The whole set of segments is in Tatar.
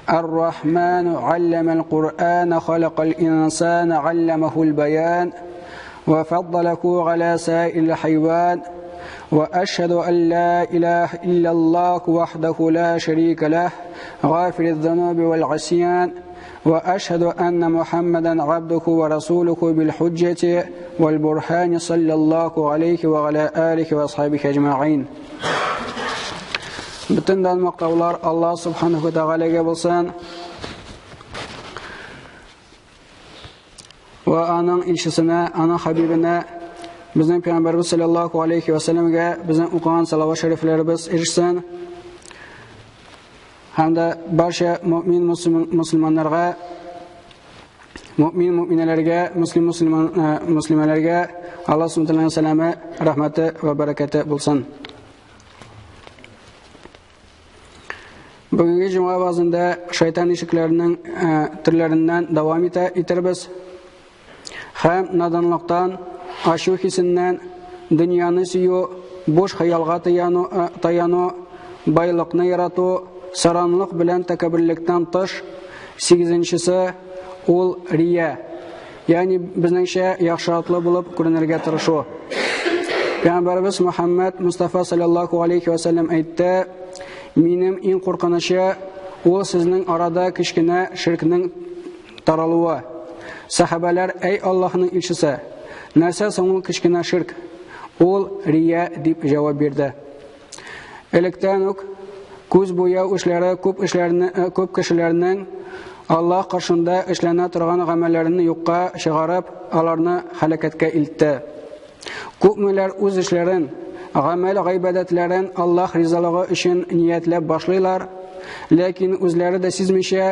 الرحمن علم القرآن خلق الإنسان علمه البيان وفضله على سائر الحيوان وأشهد أن لا إله إلا الله وحده لا شريك له غافر الذنوب والعصيان وأشهد أن محمدا عبده ورسوله بالحجة والبرهان صلى الله عليه وعلى آله وأصحابه أجمعين. Bütün maqtovlar Allah subhanahu wa ta'alaga bo'lsin va aning elchisine, aning habibine, bizning payg'ambarimiz sallallohu alayhi va sallamga bizning o'qigan salovat shariflarimiz erishsin. Hamda barcha mu'min musulmonlarga, mu'min mu'minalarga, muslimalarga Alloh subhanahu wa ta'alaning salami, rahmati va barakati bo'lsin. Bugungi juma va'zida shayton eshiklarining turlaridan davom etamiz. Ham nodonlikdan, ashu hissinden, dunyoni suyu, bo'sh xayolga tayanu, boylikni yaratu, saronlik bilan takabbürlikdan tosh. 8-si ul riya. Ya'ni bizningcha yaxshi otli bo'lib ko'rinishga tirishu. Payg'ambarimiz Muhammad Mustafa sallallohu alayhi va sallam aytdi: "Mening eng qo'rqinishi u sizning orada kichkina shirkning taraluvi." Sahabalar: "Ey Allohning elchisi, narsa so'ng kichkina shirk?" Ul riya deb javob berdi. Elektanuk ko'z bo'ya ishlari ko'p kishilarning Alloh qarshida ishlana turgan amallarini yo'qqa chiqarib, ularni halokatga iltdi. Ko'plar o'z ishlarin, amal g'aybadatlarin Alloh rizoligi uchun niyatlab boshlaylar, lekin o'zlarida sezmisha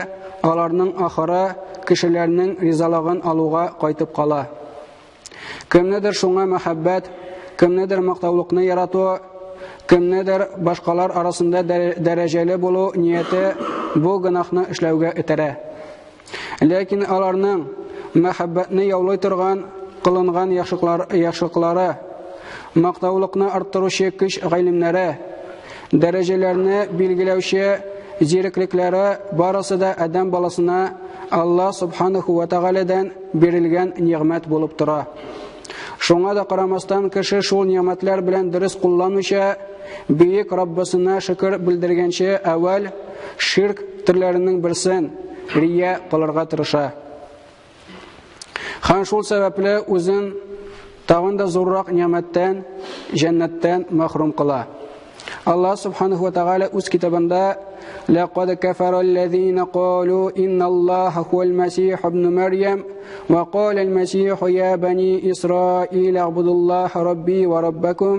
ularning oxiri kishilarning rizoligini oluvga qaytib qolar. Kimnidir shunga muhabbat, kimnidir maqtovlikni yaratuv, kimnidir boshqalar orasida darajali bo'lu niyati bu gunohni ishlovga itara. Lekin ularning muhabbatni yovlay turgan qilingan yaxshiliklari, maqtovlikni orttiruvchi kuch g'aylimlari, darajalarni belgilovchi zerikliklari borasida adam bolasina Allah subhanahu wa ta'aladan berilgan ne'mat bo'lib turadi. Shunga da qaramasdan kishi shu ne'matlar bilan durust qo'llanmasa, buyuk Robbisina shukr bildirgancha avval shirk turlarining birsin riya qilirga tirisha. Ham shu sababli o'zin tag'inda zo'rroq ne'matdan, jannatdan mahrum qila. Allah subhanahu wa ta'ala o'z kitobida لقد كفر الذين قالوا إن الله هو المسيح ابن مريم وقال المسيح يا بني إسرائيل اعبدوا الله ربي وربكم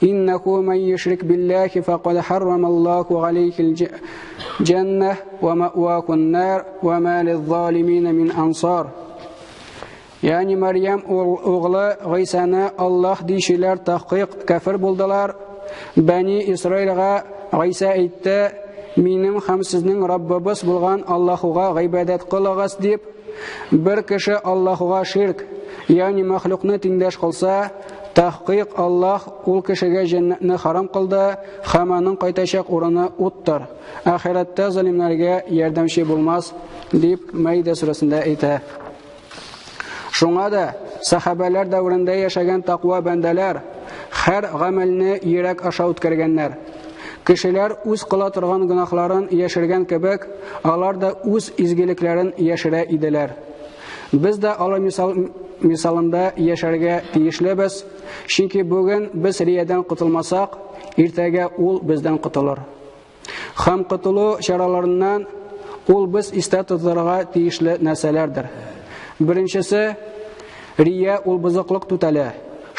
إنه من يشرك بالله فقد حرم الله عليه الجنة ومأواه النار وما للظالمين من أنصار. Yani Meryem oğlu G'aysani Allah deyişiler tahqiq kafir buldular. Bani İsrail'ga G'aysa aytdi: "Mening ham sizning Robbimiz bo'lgan Allohga ibodat qilasiz" deb bir kishi Allohga shirk, ya'ni maxluqni tengdosh qilsa, tahqiq Alloh ul kishiga jannatni harom qildi, hammaning qaytashaq o'rni o'tdir. Oxiratda zolimlarga yordamchi bo'lmas deb Maida surasida aytadi. Shunga da sahabalar davrida yashagan taqvo bandalar har amalni yurak asha o'tkazganlar. Kishilar o'z qila turgan gunohlarini yashirgan kebek, ular da o'z izgiliklarini yashira edilar. Biz da Alloh misolida yasharga tegishlimiz, chunki bugun biz riyadan qutulmasak, ertaga ul bizdan qutular. Ham qutulu choralaridan ul biz istatirga tegishli narsalardir. Birinchisi riya ul buzuqlik tutali.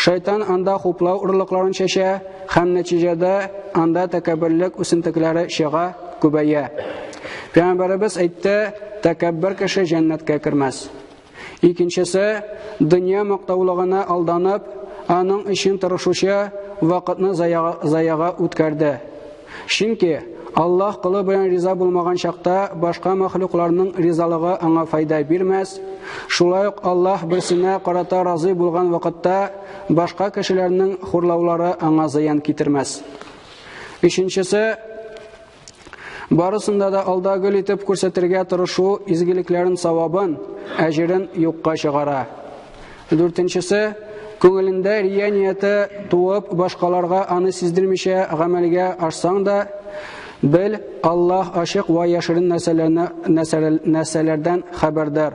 Shayton anda xo'plov urliqlarini chesha, ham natijada anda takabbürlik o'sintiklari shiga ko'payya. Payg'ambarimiz aytdi: "Takabbur kishi jannatga kirmas." Ikkinchisi dunyo maqtovlig'iga aldanib, aning ishin tirishuvchi vaqtni zayaga o'tkazdi. Chunki Allah qili bilan rizo bo'lmagan chaqda boshqa maxluqlarning rizoligi anga foyda bermas. Shulay Allah birsine qarata rozi bo'lgan vaqtda boshqa kishilarning xurlovlari anga ziyon keltirmas. Uchinchisi Барысында да алда гөл итеп күрсәтергә тырышу изгелекләрен савабын, әҗерен юкка чыгара. 4-нчесе, күңелендә рия нияте туып, башкаларга аны сиздермичә гамәлгә ашсаң да, бел, Аллаһ ачык ва яшерен нәрсәләрдән хәбәрдар.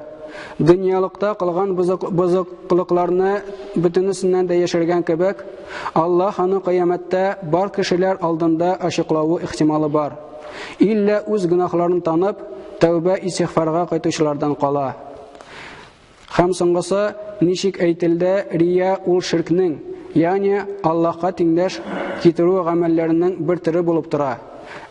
Дөньялыкта кылган бозыклыкларны бөтенесеннән дә яшергән кебек, Аллаһ аны кыямәттә бар кешеләр алдында ачыклавы ихтималы бар. Иллә үз гынахларын танып, тәүбә истигъфарга кайтучылардан кала. Һәм соңгысы, ничек әйтелде, рия ул ширкнең, ягъни Аллаһка тиңдәш китерү гамәлләренең бер төре булып тора.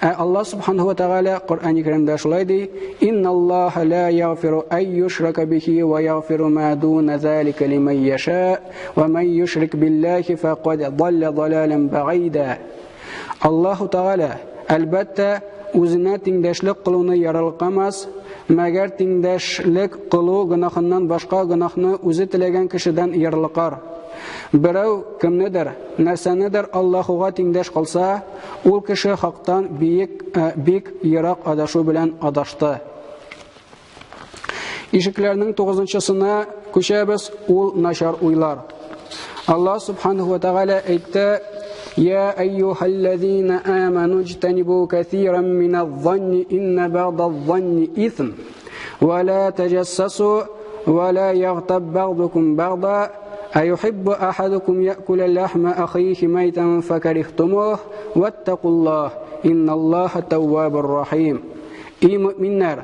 Аллаһ субханаһу ва тааля Кур'ан-ы Кәримдә шулай ди: "Инналлаһа ла яғфиру ан юшрака бихи ва яғфиру ма дуна залика лиман яша, ва ман юшрик биллахи фақад далла далалан баида." Аллаһу тааля әлбәттә үзенә тиңдәшлек кылуны яралыкмас, мәгәр тиңдәшлек кылу гынахыннан башка гынахны үзе теләгән кешедән яралыкар. Берәү кемнедер, нәрсәнедер Аллаһуга тиңдәш кылса, ул кеше хактан бик ерак адашу белән адашты. Ишекләрнең 9-нчысына күчәбез, ул начар уйлар. Аллаһ субханаһу ва тааля әйтте: "Я айюхаллазина аману җтанибу катиран миназ-занни инна баъдаз-занни исм, ва ла таҗассасу, ва ла яғтаб баъдукум баъда. أيحب أحدكم يأكل اللحم أخيه ميتا فكرهتموه واتقوا الله إن الله تواب الرحيم." И мؤминнәр,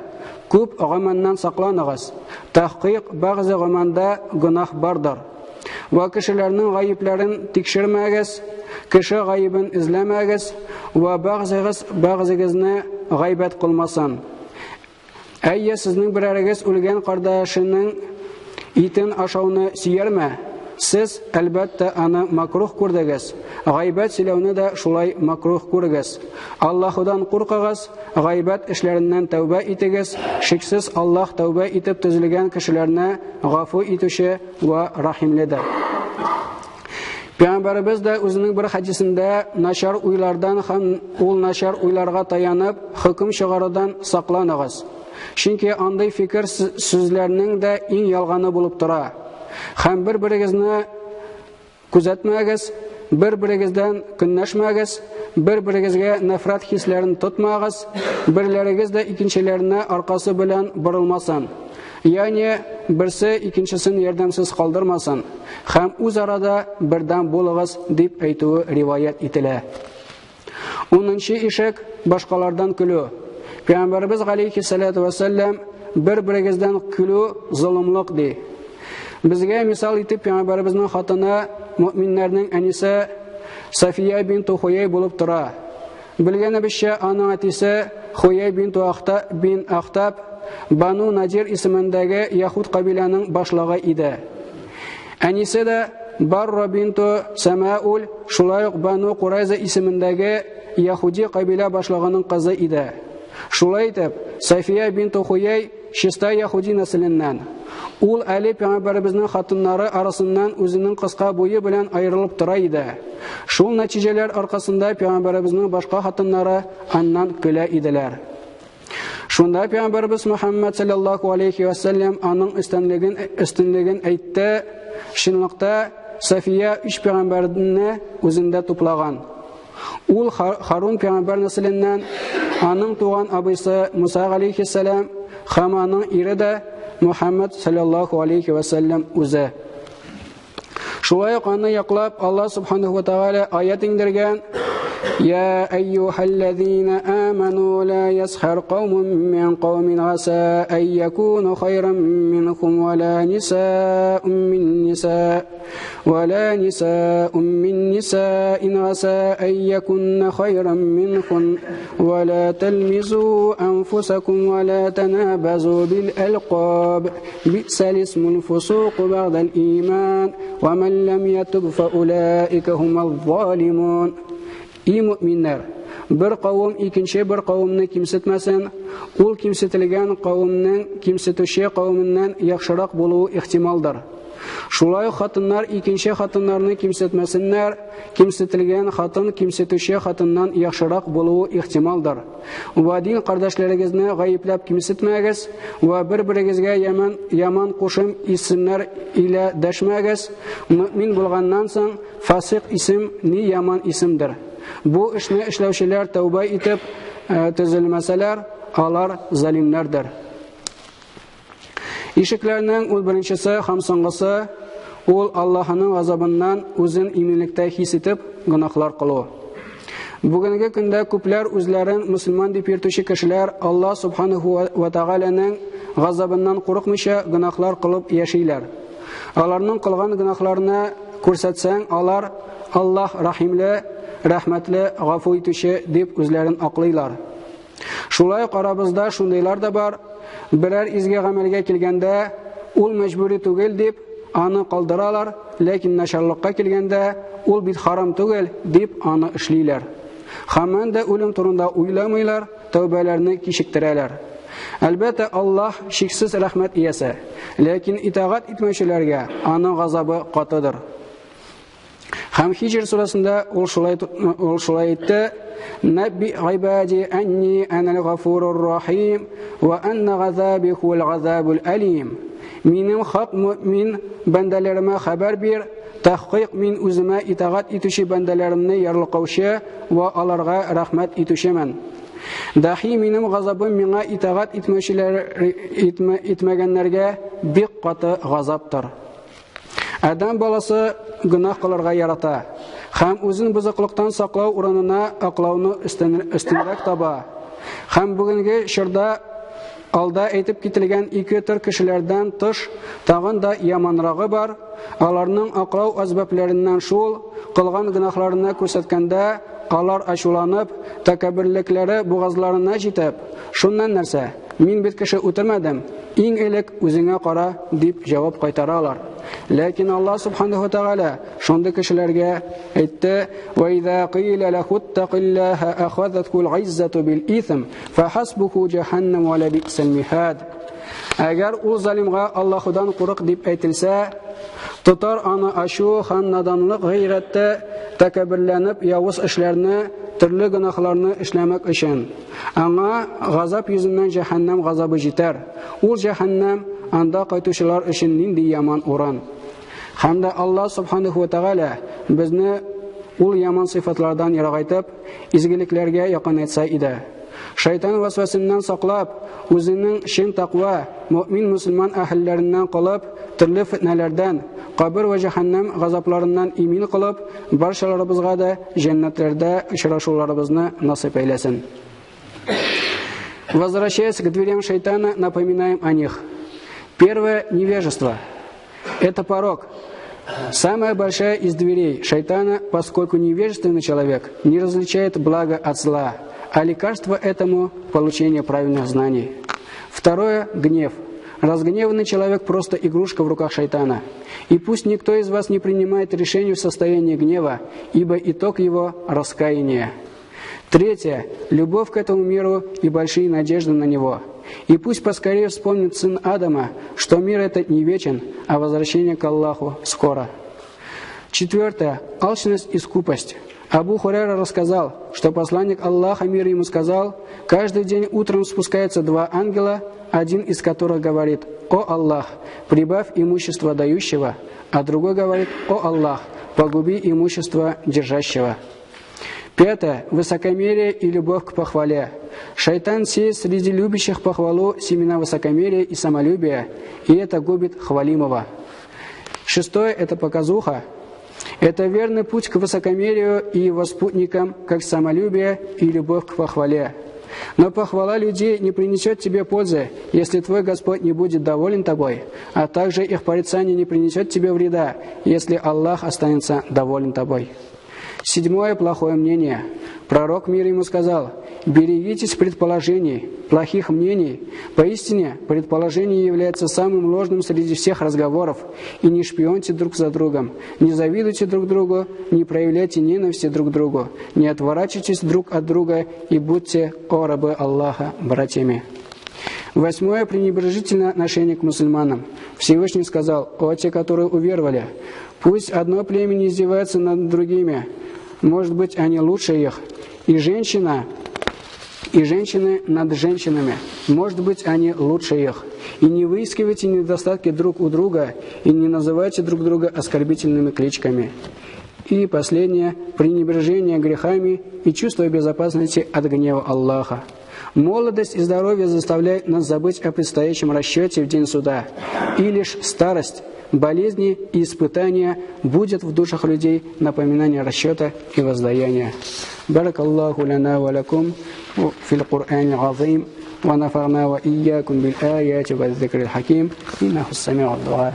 күп гаманнан сакланыгыз. Тахқиқ бәгъзе гаманда гынах бардыр. Ва кешеләрнең гаепләрен тикшермәгез, кеше гаебен эзләмәгез, ва бәгъзегезне гайбәт кылмасын. Әйе, сезнең берәрегез үлгән кардашының итен ашауны сөярме? Сез әлбәттә аны макрух күрдегез. Гайбәт сөйләүне дә шулай макрух күрегез. Аллаһудан куркыгыз, гайбәт эшләреннән тәүбә итегез. Шиксез Аллаһ тәүбә итеп төзелгән кешеләрне гафу итүче ва рахимледер. Пәйгамбәрбез дә үзенең бер хадисендә начар уйлардан һәм ул начар уйларга таянып хөкем чыгарудан сакланыгыз. Чөнки андый фикер сүзләрнең дә иң ялганы булып тора. Һәм бер-берегезне күзәтмәгез, бер-берегездән көнләшмәгез, бер-берегезгә нәфрәт хисләрен тотмагыз, берләрегез дә икенчеләренә аркасы белән борылмасын. Ягъни берсе икенчесен ярдәмсез калдырмасын. Һәм үз арада бердәм булыгыз дип әйтүе риваят ителә. 10-нчы ишек башкалардан көлү. Пәйгамбәрбез галейһиссалату вассалам бер-берегездән көлү зулымлык ди. Безгә мисал итеп Пәйгамбәрбезнең хатыны, мؤминнәрнең әнисе Сафия бинт Хуяй булып тора. Белгәнебезчә, аның әтисе Хуяй бинт Ахтаб Бану Надир исемендәге яһуд кабиләнең башлыгы иде. Әнисе дә Барра бинт Самаул, шулай ук Бану Курайза исемендәге яһуди кабилә башлыгының кызы иде. Шулай итеп, Сафия бинт Хуяй чиста яһуди нәселеннән. Ул әле Пәйгамбәрбезнең хатыннары арасыннан үзенең кыска буе белән аерылып тора иде. Шул нәтиҗәләр аркасында Пәйгамбәрбезнең башка хатыннары аннан көлә иделәр. Шунда Пәйгамбәрбез Мөхәммәд саллаллаһу алейхи ва саллям аның өстенлеген әйтте. Чынлыкта Сафия 3 пәйгамбәрне үзендә туплаган. Ул Харун пәйгамбәр нәселеннән, аның туган абыйсы Муса алейхиссалам һәм аның ире дә Мөхәммәд саллаллаһу алейхи ва саллям үзе. Шулай ук аны яклап Аллаһ субханаһу ва тааля аят индергән: "Я айюхаллазина аману ла ясхар каумун мин каумин аса ан якуну хайран минхум ва ла нисаa'un min nisa'in аса ан якунна хайран минхун ва ла талмизу анфусакум ва ла танабазу бил алqab би'sal ismul fusuq ba'da al-iman wa man lam yatub fa ulaika humuz zalimun." И мؤминнәр, бер кавым икенче бер кавымны кимсетмәсен, ул кимсетелгән кавымның кимсетүче кавымыннан яхшырак булуы ихтималдыр. Шулай хатыннар икенче хатыннарны кимсетмәсеннәр, кимсетелгән хатын кимсетүче хатыннан яхшырак булуы ихтималдыр. Ва дин кардәшләрегезне гаепләп кимсетмәгез, ва бер-берегезгә яман кушым исемнәр илә дәшмәгез. Мөмин булганнан соң фасык исем ни яман исемдер. Бу эшне эшләүчеләр тәүбә итеп төзелмәсәләр, алар залимнәрдер. Ишекләрнең ул беренчесе һәм соңгысы ул Аллаһның газабыннан үзен иминлектә хис итеп гынахлар кылу. Бүгенге көндә күпләр үзләрен мусламан дип йөртүче кешеләр Аллаһ субханаху ва тааляның газабыннан курыкмыйча гынахлар кылып яшиләр. Аларның кылган гынахларына күрсәтсәң, алар Аллаһ рахимле, рәхмәтле, гафу итүче дип үзләрен аклыйлар. Шулай карабызда шундыйлар да бар. Берәр изге гамәлгә килгәндә, ул мәҗбүри түгел дип аны калдыралар, ләкин начарлыкка килгәндә, ул бит харам түгел дип аны эшлиләр. Һәммән дә үлем турында уйламыйлар, тәүбәләрне кичектерәләр. Әлбәттә, Аллаһ шиксез рәхмәт иясе, ләкин итагать итмәүчеләргә аның газабы катыдыр. Һәм Хиҗр сурасында ул шулай әйтте: "Набби гайбади анни анал гафурур рахим ва анна газаби хуал газабул алим." Минем хак мөмин бәндәләремә хәбәр бир, тахқиқ мин үземә итагать итүче бәндәләремне ярлыкаучы ва аларга рәхмәт итүчемен. Дахи минем газабым миңа итагать итмәгәннәргә бик каты газаптыр. Адам баласы гынах кылырга ярата, һәм үзен бузыклыктан саклау урынына аклауны өстенрәк таба. Һәм бүгенге чорда алда әйтеп кителгән ике төр кешеләрдән тыш тагын да яманрагы бар. Аларның аклау әсбапларыннан шул кылган гынахларына күрсәткәндә алар ачуланып, тәкәбберлекләре бугазларына җитеп, шуннан нәрсә, мин бит кеше үтермәдем, иң элек үзеңә кара дип җавап кайтаралар. Ләкин Аллаһ субханаху ва тааля шундый кешеләргә әйтте: "Ва иза кыйла лаху тaqillаха ахазаткул иззату бил исм, фахасбуху джаханнам ва лабисал михад." Әгәр ул залимга Аллаһудан курык дип әйтелсә, тотар аны ачу һәм наданлык гайрәттә тәкәбберләнеп явыз эшләрне, төрле гынахларны эшләмәк өчен. Аңа газап йөзеннән җәһәннәм газабы җитәр. Ул җәһәннәм анда кайтучылар өчен нинди яман урын. Һәм дә Аллаһ субханаху ва тааля безне ул яман сыйфатлардан ярагайтып, изгелекләргә якынайтса иде. Шайтан васвасыннан саклап, үзенең шин тaqва, мөмин мусламан әһелләреннән кылып, төрле фитнәләрдән, кабер ва җәһәннәм газапларыннан имин кылып, барчаларыбызга да җәннәтләрдә очрашуларыбызны насыйп әйләсен. Возвращаясь к дверям шайтана, напоминаем о них. Первое – невежество. Это порок. Самая большая из дверей шайтана, поскольку невежественный человек не различает благо от зла, а лекарство этому – получение правильных знаний. Второе – гнев. Разгневанный человек – просто игрушка в руках шайтана. И пусть никто из вас не принимает решение в состоянии гнева, ибо итог его – раскаяние. Третье – любовь к этому миру и большие надежды на него. И пусть поскорее вспомнит сын Адама, что мир этот не вечен, а возвращение к Аллаху скоро. Четвертое – алчность и скупость. Абу Хурайра рассказал, что посланник Аллаха, мир ему, сказал: каждый день утром спускаются два ангела, один из которых говорит: «О Аллах, прибавь имущество дающего», а другой говорит: «О Аллах, погуби имущество держащего». Пятое – высокомерие и любовь к похвале. Шайтан сеет среди любящих похвалу семена высокомерия и самолюбия, и это губит хвалимого. Шестое – это показуха. Это верный путь к высокомерию и его спутникам, как самолюбие и любовь к похвале. Но похвала людей не принесет тебе пользы, если твой Господь не будет доволен тобой, а также их порицание не принесет тебе вреда, если Аллах останется доволен тобой. Седьмое – плохое мнение. Пророк, мир ему, сказал: берегитесь предположений, плохих мнений. Поистине, предположение является самым ложным среди всех разговоров. И не шпионьте друг за другом, не завидуйте друг другу, не проявляйте ненависти друг к другу, не отворачивайтесь друг от друга и будьте, о рабы Аллаха, братьями. 8. Пренебрежительное отношение к мусульманам. Всевышний сказал: «О те, которые уверовали, пусть одно племя не издевается над другими, может быть, они лучше их, и женщины над женщинами, может быть, они лучше их. И не выискивайте недостатки друг у друга, и не называйте друг друга оскорбительными кличками». И последнее – пренебрежение грехами и чувство безопасности от гнева Аллаха. Молодость и здоровье заставляют нас забыть о предстоящем расчете в день суда. И лишь старость, болезни и испытания будет в душах людей напоминание расчета и воздаяния. Баракаллаху лана ва лакум фил Кур'ани азим ва нафарна ва iyyakum бил аяти ва зикрил хаким иннаху сами'уд дуа.